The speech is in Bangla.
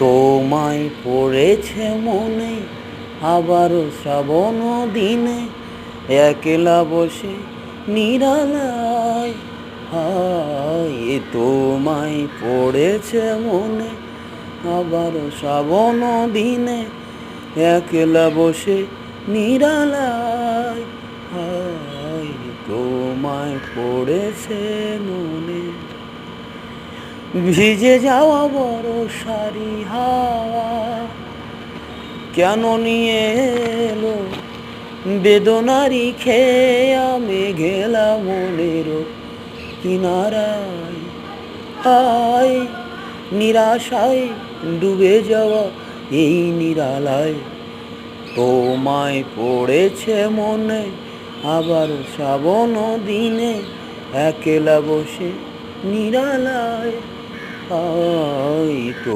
তোমায় পড়েছে মনে আবারও শ্রাবণ দিনে, একলা বসে নিরালায়। হায় তোমায় পড়েছে মনে আবারও শ্রাবণ দিনে, একলা বসে নিরালায়। হায় তোমায় পড়েছে মনে। ভিজে যাওয়া বর্ষারি হাওয়া কেন নিয়ে এলো বেদনারি খেয়া মেঘেলা মনের কিনারায়। হায় নিরাশায় ডুবে যাওয়া এই নিরালায়, তোমায় পড়েছে মনে আবার শ্রাবণ দিনে, একলা বসে নিরালায়। হায়